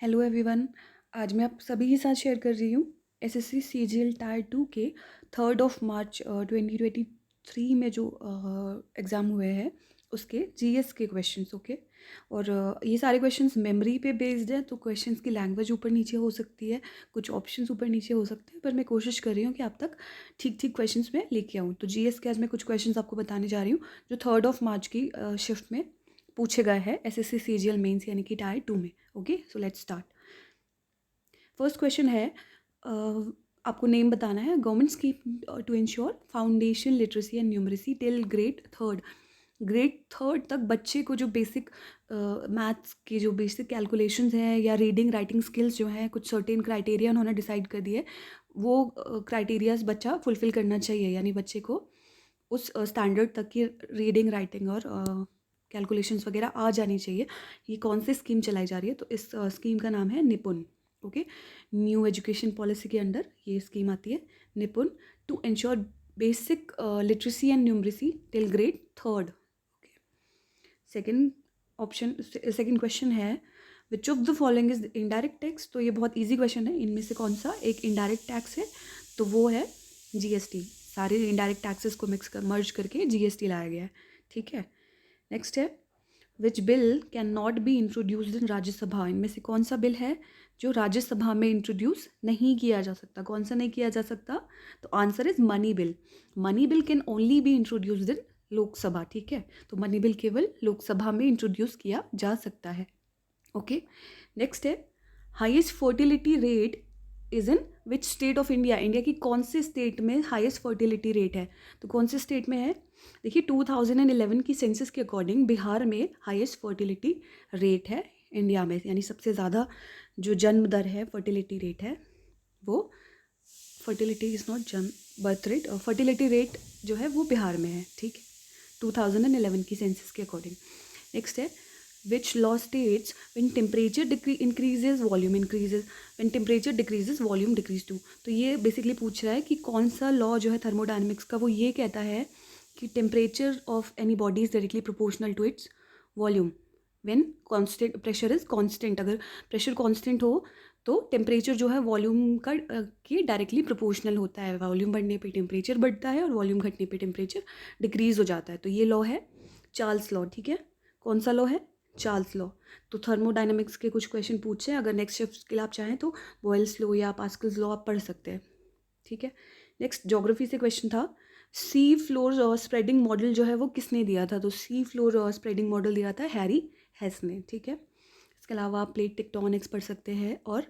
Hello everyone. आज मैं आप सभी के साथ शेयर कर रही हूँ एसएससी सीजीएल टायर 2 के 3 मार्च 2023 में जो एग्ज़ाम हुए हैं उसके जीएस के क्वेश्चंस। ओके। और ये सारे क्वेश्चंस मेमोरी पे बेस्ड है, तो क्वेश्चंस की लैंग्वेज ऊपर नीचे हो सकती है, कुछ ऑप्शंस ऊपर नीचे हो सकते हैं, पर मैं कोशिश कर रही हूँ कि आप तक ठीक ठीक क्वेश्चंस मैं लेके आऊँ। तो जीएस के आज मैं कुछ क्वेश्चंस आपको बताने जा रही हूँ जो 3 मार्च की शिफ्ट में पूछे गए हैं एसएससी सीजीएल मेंस यानी कि टायर 2 में। Okay, so let's start. First question है, आपको नेम बताना है। Government scheme to ensure foundation literacy and numeracy till grade third तक बच्चे को जो बेसिक मैथ्स के जो बेसिक कैलकुलेशंस हैं या रीडिंग राइटिंग स्किल्स जो हैं, कुछ सर्टेन क्राइटेरिया उन्होंने डिसाइड कर दिए, वो क्राइटेरियाज बच्चा फुलफिल करना चाहिए, यानी बच्चे को उस स्टैंडर्ड तक की रीडिंग राइटिंग और कैलकुलेशंस वगैरह आ जानी चाहिए। ये कौन सी स्कीम चलाई जा रही है? तो इस स्कीम का नाम है Nipun. Okay, new education policy के अंडर ये स्कीम आती है, Nipun, to ensure basic literacy and numeracy till grade third. Okay, second option, second question है, which of the following is indirect tax? तो ये बहुत ईजी क्वेश्चन है, इनमें से कौन सा एक इनडायरेक्ट टैक्स है? तो वो है जीएसटी। सारे इनडायरेक्ट टैक्सेस को मर्ज करके जीएसटी लाया गया है। ठीक है, नेक्स्ट है, which bill can not be introduced in Rajya Sabha? इनमें से कौन सा बिल है जो राज्यसभा में इंट्रोड्यूस नहीं किया जा सकता? कौन सा नहीं किया जा सकता? तो answer is money bill. Money bill can only B introduced इन लोकसभा। ठीक है, तो मनी बिल केवल लोकसभा में इंट्रोड्यूस किया जा सकता है। ओके, नेक्स्ट है, highest fertility rate is in which state of India? India की कौन से स्टेट में हाईएस्ट फर्टिलिटी रेट है? तो कौन से स्टेट में है? देखिए, 2011 की सेंसस के अकॉर्डिंग बिहार में हाईएस्ट फर्टिलिटी रेट है इंडिया में, यानी सबसे ज़्यादा जो जन्म दर है, फर्टिलिटी रेट है वो, फर्टिलिटी इज़ नॉट जन्म बर्थ रेट, और फर्टिलिटी रेट जो है वो बिहार में है। ठीक है, 2011 की सेंसस के अकॉर्डिंग। नेक्स्ट है, which law states when temperature increases volume increases, when temperature decreases volume decrease too? तो ये बेसिकली पूछ रहा है कि कौन सा लॉ जो है थर्मोडायनेमिक्स का, वो ये कहता है कि temperature of any body is directly proportional to its volume when constant pressure is constant. अगर प्रेशर कांस्टेंट हो तो टेम्परेचर जो है वॉल्यूम का के डायरेक्टली प्रोपोर्शनल होता है। वॉल्यूम बढ़ने पे टेम्परेचर बढ़ता है और वॉल्यूम घटने पे टेम्परेचर डिक्रीज हो जाता है। तो ये लॉ है चार्ल्स लॉ। ठीक है, कौन सा लॉ है? Charles law. तो थर्मोडायनेमिक्स के कुछ क्वेश्चन पूछे, अगर नेक्स्ट शिफ्ट के लिए आप चाहें तो बॉयल्स लॉ या पास्कल्स लॉ आप पढ़ सकते हैं। ठीक है, नेक्स्ट ज्योग्राफी से क्वेश्चन था, सी फ्लोर स्प्रेडिंग मॉडल जो है वो किसने दिया था? तो सी फ्लोर स्प्रेडिंग मॉडल दिया था हैरी हेस ने। ठीक है, इसके अलावा आप प्लेट टेक्टोनिक्स पढ़ सकते हैं और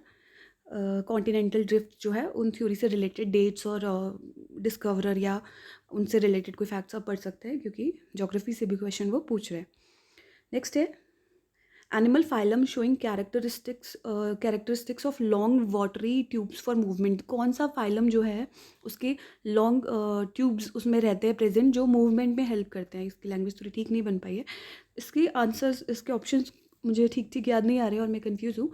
कॉन्टिनेंटल ड्रिफ्ट जो है उन थ्योरी से रिलेटेड डेट्स और डिस्कवरर या उनसे रिलेटेड कोई फैक्ट्स आप पढ़ सकते हैं, क्योंकि ज्योग्राफी से भी क्वेश्चन वो पूछ रहे हैं। नेक्स्ट है, animal phylum showing characteristics of long watery tubes for movement? कौन सा फाइलम जो है उसके लॉन्ग ट्यूब्स उसमें रहते हैं प्रेजेंट, जो मूवमेंट में हेल्प करते हैं? इसकी लैंग्वेज थोड़ी ठीक नहीं बन पाई है, इसकी आंसर्स, इसके ऑप्शंस मुझे ठीक ठीक याद नहीं आ रहे और मैं कंफ्यूज हूँ,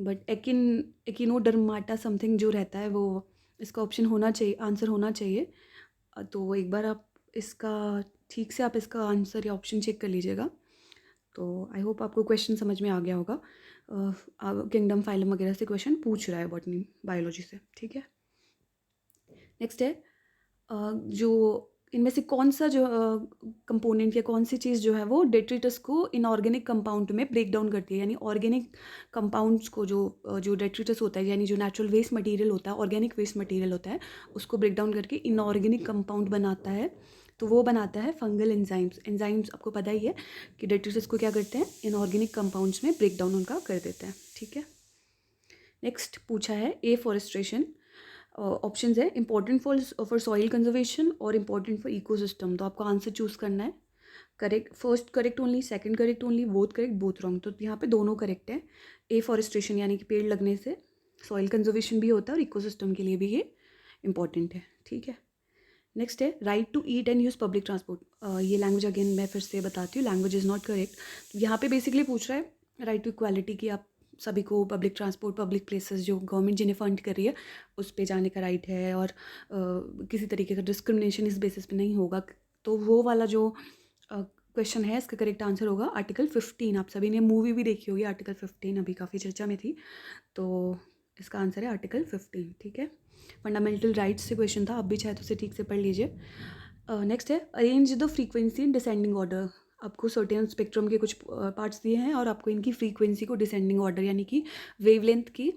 बट एकिनोडर्माटा समथिंग जो रहता है वो इसका ऑप्शन होना चाहिए, आंसर होना चाहिए। तो एक बार आप इसका ठीक से आप इसका आंसर या ऑप्शन चेक कर लीजिएगा। तो आई होप आपको क्वेश्चन समझ में आ गया होगा। किंगडम फाइलम वगैरह से क्वेश्चन पूछ रहा है बॉटनी बायोलॉजी से। ठीक है, नेक्स्ट है, जो इनमें से कौन सा जो कंपोनेंट या कौन सी चीज़ जो है वो डेट्रिटस को इनऑर्गेनिक कंपाउंड में ब्रेक डाउन करती है? यानी ऑर्गेनिक कंपाउंड्स को जो डेट्रिटस होता है, यानी जो नेचुरल वेस्ट मटेरियल होता है, ऑर्गेनिक वेस्ट मटेरियल होता है, उसको ब्रेक डाउन करके इनऑर्गेनिक कंपाउंड बनाता है, तो वो बनाता है फंगल एंजाइम्स। एंजाइम्स आपको पता ही है कि डेट्रिटस को क्या करते हैं, इनऑर्गेनिक कंपाउंड्स में ब्रेक डाउन उनका कर देते हैं। ठीक है, नेक्स्ट पूछा है एफॉरेस्ट्रेशन। ऑप्शन है इंपॉर्टेंट फॉर सॉइल कंजर्वेशन और इंपॉर्टेंट फॉर इकोसिस्टम। तो आपको आंसर चूज करना है, correct, first correct only, second correct only, both correct, both wrong. तो यहाँ पे दोनों करेक्ट है। एफॉरेस्ट्रेशन यानी कि पेड़ लगने से सॉइल कंजर्वेशन भी होता है और इकोसिस्टम के लिए भी ये इंपॉर्टेंट है। ठीक है, नेक्स्ट है right to eat and use public transport. ये लैंग्वेज अगेन मैं फिर से बताती हूँ, लैंग्वेज इज़ नॉट करेक्ट। तो यहाँ पे बेसिकली पूछ रहा है राइट टू इक्वालिटी, की आप सभी को पब्लिक ट्रांसपोर्ट, पब्लिक प्लेसेस जो गवर्नमेंट जिन्हें फंड कर रही है उस पे जाने का राइट है, और किसी तरीके का डिस्क्रिमिनेशन इस बेसिस पे नहीं होगा। तो वो वाला जो क्वेश्चन है, इसका करेक्ट आंसर होगा आर्टिकल 15। आप सभी ने मूवी भी देखी होगी आर्टिकल 15, अभी काफ़ी चर्चा में थी, तो इसका आंसर है आर्टिकल 15। ठीक है, फंडामेंटल राइट्स से क्वेश्चन था, आप भी चाहे तो उसे ठीक से पढ़ लीजिए। नेक्स्ट है arrange the frequency in descending order. आपको सर्टेन स्पेक्ट्रम के कुछ पार्ट्स दिए हैं और आपको इनकी फ्रीक्वेंसी को डिसेंडिंग ऑर्डर यानी कि वेवलेंथ की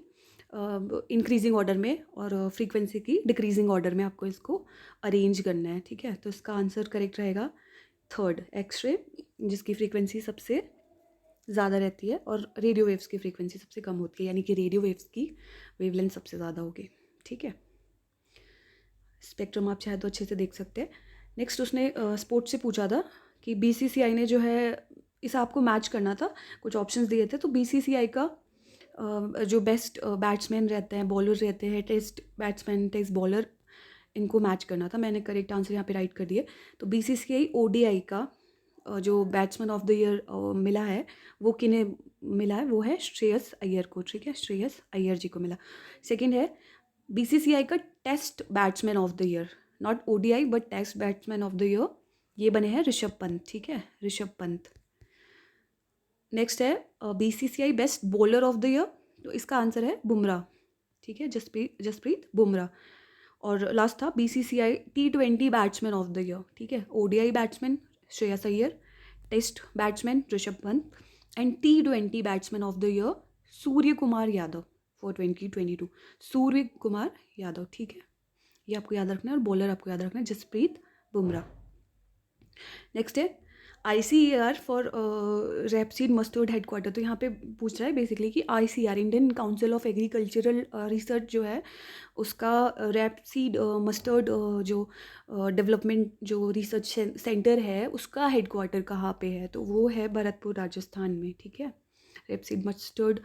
इंक्रीजिंग ऑर्डर में और फ्रीक्वेंसी की डिक्रीजिंग ऑर्डर में आपको इसको अरेंज करना है। ठीक है, तो इसका आंसर करेक्ट रहेगा थर्ड, एक्सरे, जिसकी फ्रीक्वेंसी सबसे ज़्यादा रहती है और रेडियो वेव्स की फ्रीक्वेंसी सबसे कम होती है, यानी कि रेडियो वेव्स की वेवलेंथ सबसे ज़्यादा होगी। ठीक है, स्पेक्ट्रम आप चाहे तो अच्छे से देख सकते हैं। नेक्स्ट उसने स्पोर्ट्स से पूछा था कि बीसीसीआई ने जो है इसे आपको मैच करना था, कुछ ऑप्शंस दिए थे, तो बीसीसीआई का जो बेस्ट बैट्समैन रहते हैं, बॉलर रहते हैं, टेस्ट बैट्समैन, टेस्ट बॉलर, इनको मैच करना था। मैंने करेक्ट आंसर यहाँ पे राइट कर दिए। तो बीसीसीआई ओडीआई का जो बैट्समैन ऑफ द ईयर मिला है वो किन्हें मिला है, वो है श्रेयस अय्यर को। ठीक है, श्रेयस अय्यर जी को मिला। सेकंड है बीसीसीआई का test batsman of the year, not ODI but test batsman of the year, ये बने हैं ऋषभ पंत। ठीक है, ऋषभ पंत। नेक्स्ट है BCCI best bowler of the year, तो इसका आंसर है बुमराह। ठीक है, जसप्रीत बुमराह। और लास्ट था BCCI T20 batsman of the year. ठीक है, ODI batsman Shreyas Iyer, test batsman Rishabh Pant and T20 batsman of the year Surya Kumar Yadav for 2022, Surya Kumar Yadav. ठीक है, ये आपको याद रखना है और बॉलर आपको याद रखना है जसप्रीत बुमराह। नेक्स्ट है ICAR for rapeseed mustard headquarter. तो यहाँ पे पूछ रहा है बेसिकली कि ICAR Indian council of agricultural research जो है उसका रेपसीड मस्टर्ड जो डेवलपमेंट जो रिसर्च सेंटर है उसका हेडक्वार्टर कहाँ पे है, तो वो है भरतपुर राजस्थान में। ठीक है, रेपसीड मस्टर्ड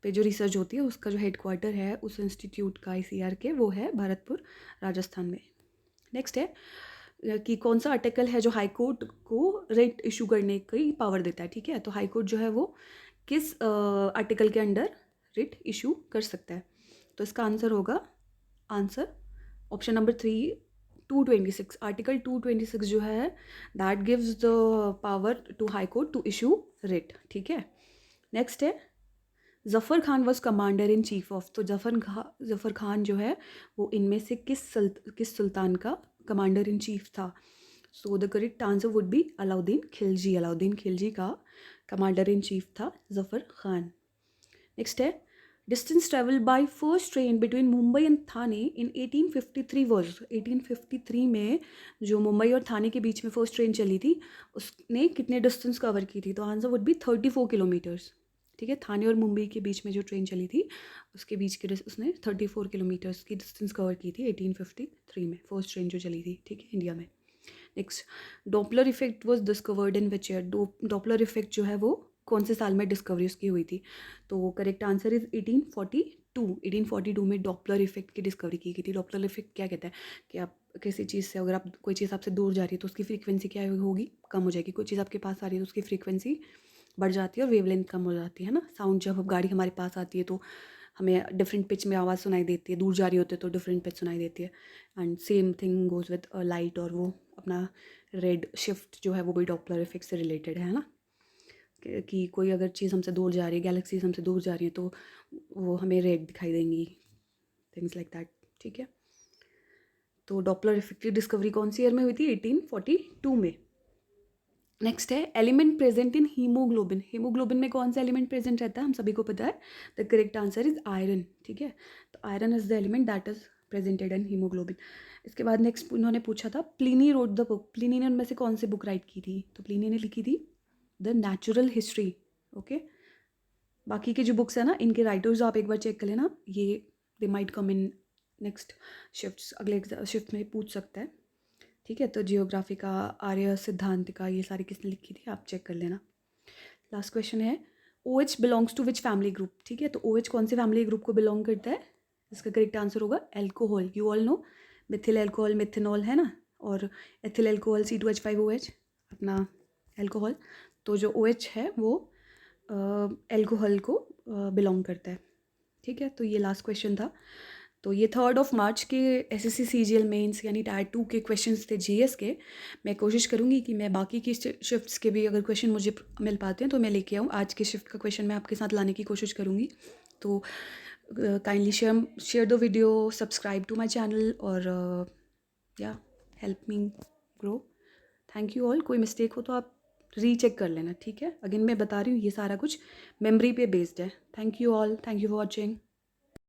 पे जो रिसर्च होती है उसका जो हेडक्वार्टर है उस इंस्टीट्यूट का ICAR के, वो है भरतपुर राजस्थान में। नेक्स्ट है कि कौन सा आर्टिकल है जो हाई कोर्ट को रिट इशू करने की पावर देता है। ठीक है, तो हाई कोर्ट जो है वो किस आर्टिकल के अंडर रिट इशू कर सकता है, तो इसका आंसर होगा आंसर ऑप्शन नंबर 3, 226। आर्टिकल 226 जो है that gives the power to high court to issue writ. ठीक है, नेक्स्ट है Zafar Khan was commander in chief of. तो जफ़र खान जो है वो इनमें से किस सुल्तान का कमांडर इन चीफ था, so the correct answer would be Alauddin Khilji. Alauddin Khilji का कमांडर इन चीफ था जफ़र खान। नेक्स्ट है distance travel by first train between Mumbai and Thane in 1853 was. 1853 में जो मुंबई और थाने के बीच में फर्स्ट ट्रेन चली थी उसने कितने डिस्टेंस कवर की थी, तो आंसर वुड बी 34 किलोमीटर्स। ठीक है, थाने और मुंबई के बीच में जो ट्रेन चली थी उसके बीच के उसने 34 किलोमीटर्स की डिस्टेंस कवर की थी 1853 में, फर्स्ट ट्रेन जो चली थी। ठीक है, इंडिया में। Next Doppler effect was discovered in which year. Doppler effect जो है वो कौन से साल में डिस्कवरी उसकी हुई थी, तो करेक्ट आंसर इज 1842। 1842 में डॉपलर इफेक्ट की डिस्कवरी की गई थी। डॉपलर इफेक्ट क्या कहता है कि आप किसी चीज़ से, अगर आप कोई चीज़ आपसे दूर जा रही है तो उसकी फ्रीक्वेंसी क्या होगी, कम हो जाएगी। कोई चीज़ आपके पास आ रही है तो उसकी फ्रीक्वेंसी बढ़ जाती है और वेवलेंथ कम हो जाती है ना। साउंड जब गाड़ी हमारे पास आती है तो हमें डिफरेंट पिच में आवाज़ सुनाई देती है, दूर जा रही होती है तो डिफरेंट पिच सुनाई देती है। And same thing goes with light, और वो अपना रेड शिफ्ट जो है वो भी डॉपलर इफेक्ट से रिलेटेड है ना, कि कोई अगर चीज़ हमसे दूर जा रही है, गैलेक्सीज हमसे दूर जा रही है तो वो हमें रेड दिखाई देंगी, थिंग्स लाइक दैट। ठीक है, तो डॉपलर इफेक्ट की डिस्कवरी कौन सी ईयर में हुई थी, 1842 में। नेक्स्ट है element present in haemoglobin. Haemoglobin में कौन सा एलिमेंट प्रेजेंट रहता है, हम सभी को पता है। The correct answer is iron. ठीक है, तो iron is the element that is presented in haemoglobin. इसके बाद नेक्स्ट उन्होंने पूछा था Pliny wrote the book. Pliny ने उनमें से कौन सी बुक राइट की थी, तो प्लिनी ने लिखी थी द नेचुरल हिस्ट्री। ओके, बाकी की जो बुक्स है ना इनके राइटर्स आप एक बार चेक कर लेना, ये they might come in next shifts, अगले शिफ्ट में पूछ सकता है। ठीक है, तो जियोग्राफी का, आर्य सिद्धांत का, ये सारी किसने लिखी थी आप चेक कर लेना। लास्ट क्वेश्चन है OH belongs to which family group. ठीक है, तो OH कौन से फैमिली ग्रुप को बिलोंग करता है, इसका करेक्ट आंसर होगा alcohol. You all know Mithil alcohol, methanol है ना, और एथिल एल्कोहल C2H5OH अपना एल्कोहल। तो जो OH है वो एल्कोहल को बिलोंग करता है। ठीक है, तो ये लास्ट क्वेश्चन था। तो ये 3 मार्च के एसएससी सीजीएल मेंस यानी टायर 2 के क्वेश्चंस थे जीएस के। मैं कोशिश करूँगी कि मैं बाकी की शिफ्ट्स के भी अगर क्वेश्चन मुझे मिल पाते हैं तो मैं लेके आऊँ। आज के शिफ्ट का क्वेश्चन मैं आपके साथ लाने की कोशिश करूँगी। तो kindly share the video, subscribe to my channel और या help me grow. Thank you all. कोई मिस्टेक हो तो आप रीचेक कर लेना, ठीक है? अगेन मैं बता रही हूँ ये सारा कुछ मेमोरी पे बेस्ड है। Thank you all, thank you for watching.